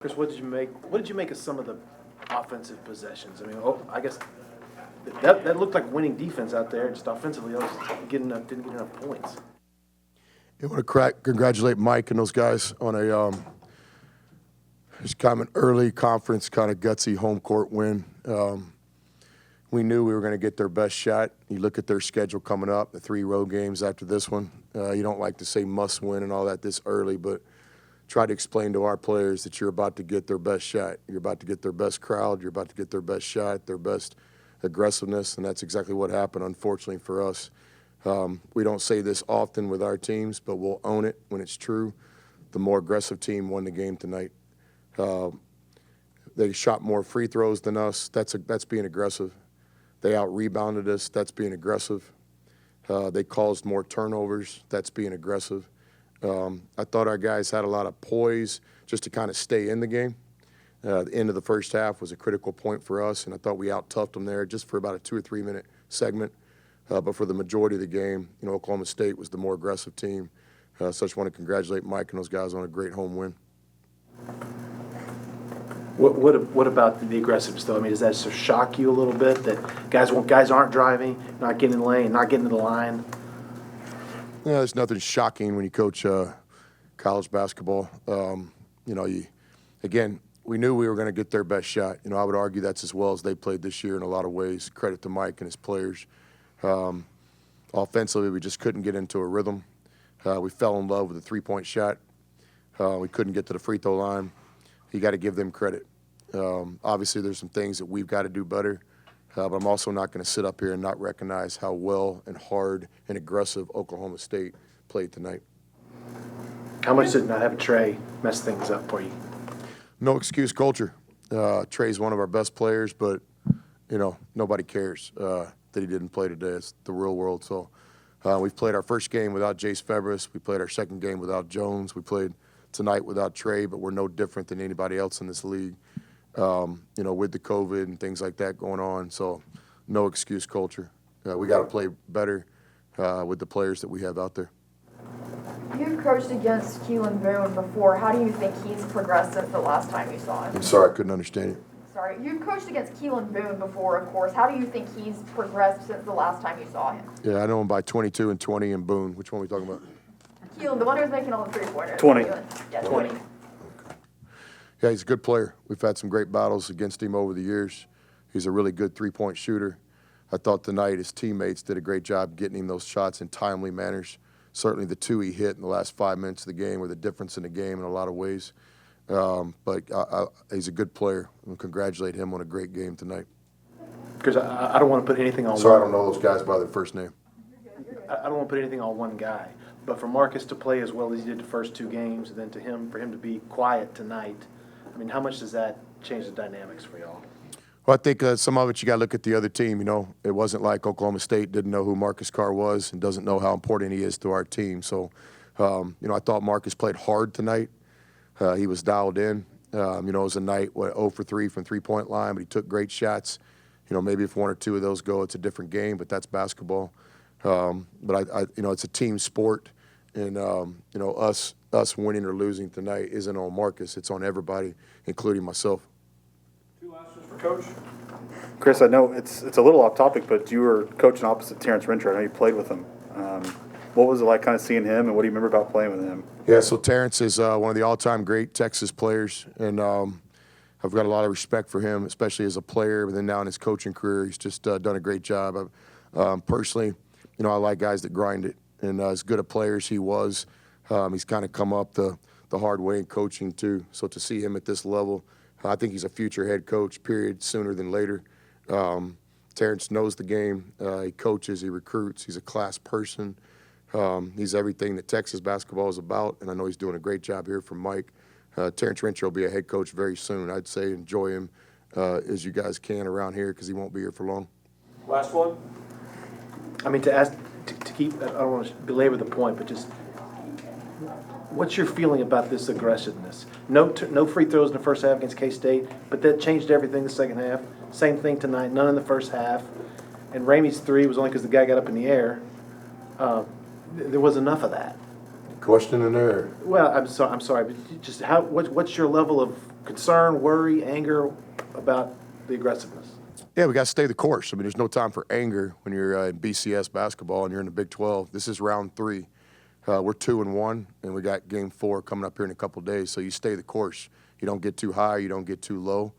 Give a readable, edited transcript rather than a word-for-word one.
Chris, what did you make of some of the offensive possessions? I mean, I guess that looked like winning defense out there. Just offensively, I was didn't get enough points. I want to congratulate Mike and those guys on a just kind of an early conference kind of gutsy home court win. We knew we were going to get their best shot. You look at their schedule coming up, the 3 road games after this one. You don't like to say must win and all that this early, but try to explain to our players that you're about to get their best shot. You're about to get their best crowd. You're about to get their best shot, their best aggressiveness, and that's exactly what happened, unfortunately, for us. We don't say this often with our teams, but we'll own it when it's true. The more aggressive team won the game tonight. They shot more free throws than us. That's being aggressive. They out-rebounded us. That's being aggressive. They caused more turnovers. That's being aggressive. I thought our guys had a lot of poise just to kind of stay in the game. The end of the first half was a critical point for us, and I thought we out-toughed them there just for about a 2 or 3 minute segment. But for the majority of the game, Oklahoma State was the more aggressive team. So I just want to congratulate Mike and those guys on a great home win. What about the aggressiveness, though? I mean, does that sort of shock you a little bit that guys aren't driving, not getting in the lane, not getting to the line? Yeah, there's nothing shocking when you coach college basketball. Again, we knew we were going to get their best shot. I would argue that's as well as they played this year in a lot of ways. Credit to Mike and his players. Offensively, we just couldn't get into a rhythm. We fell in love with the three-point shot. We couldn't get to the free throw line. You got to give them credit. Obviously, there's some things that we've got to do better. But I'm also not going to sit up here and not recognize how well and hard and aggressive Oklahoma State played tonight. How much did not having Trey mess things up for you? No excuse culture. Trey's one of our best players, but, nobody cares that he didn't play today. It's the real world. So we've played our first game without Jace Febres. We played our second game without Jones. We played tonight without Trey, but we're no different than anybody else in this league. With the COVID and things like that going on. So no excuse culture. We got to play better with the players that we have out there. You've coached against Keelan Boone before. How do you think he's progressed since the last time you saw him? I'm sorry, I couldn't understand you. Sorry. You've coached against Keelan Boone before, of course. How do you think he's progressed since the last time you saw him? Yeah, I know him by 22 and 20 and Boone. Which one are we talking about? Keelan, the one who was making all the three-pointers. 20. Yeah, 20. Yeah, he's a good player. We've had some great battles against him over the years. He's a really good three-point shooter. I thought tonight his teammates did a great job getting him those shots in timely manners. Certainly the 2 he hit in the last 5 minutes of the game were the difference in the game in a lot of ways. But he's a good player. We'll congratulate him on a great game tonight. Because I don't want to put anything on Sorry, I don't know those guys by their first name. I don't want to put anything on one guy. But for Marcus to play as well as he did the first 2 games, and then for him to be quiet tonight, I mean, how much does that change the dynamics for y'all? Well, I think some of it you got to look at the other team. It wasn't like Oklahoma State didn't know who Marcus Carr was and doesn't know how important he is to our team. So, I thought Marcus played hard tonight. He was dialed in. It was a night 0 for 3 from three-point line, but he took great shots. Maybe if 1 or 2 of those go, it's a different game, but that's basketball. But it's a team sport, and us winning or losing tonight isn't on Marcus. It's on everybody, including myself. 2 last ones for Coach. Chris, I know it's a little off topic, but you were coaching opposite Terrence Rencher. I know you played with him. What was it like kind of seeing him, and what do you remember about playing with him? Yeah, so Terrence is one of the all-time great Texas players, and I've got a lot of respect for him, especially as a player, but then now in his coaching career, he's just done a great job. Personally, I like guys that grind it, and as good a player as he was, he's kind of come up the hard way in coaching too. So to see him at this level, I think he's a future head coach, period, sooner than later. Terrence knows the game. He coaches, he recruits, he's a class person. He's everything that Texas basketball is about, and I know he's doing a great job here for Mike. Terrence Rencher will be a head coach very soon. I'd say enjoy him as you guys can around here because he won't be here for long. Last one. I mean, to keep, I don't want to belabor the point, but just what's your feeling about this aggressiveness? No free throws in the first half against K-State, but that changed everything the second half. Same thing tonight, none in the first half. And Ramey's 3 was only because the guy got up in the air. There was enough of that. Question in there? Well, I'm sorry, but just what's your level of concern, worry, anger about the aggressiveness? Yeah, we got to stay the course. I mean, there's no time for anger when you're in BCS basketball and you're in the Big 12. This is round 3. We're 2-1, and we got game 4 coming up here in a couple days. So you stay the course. You don't get too high. You don't get too low.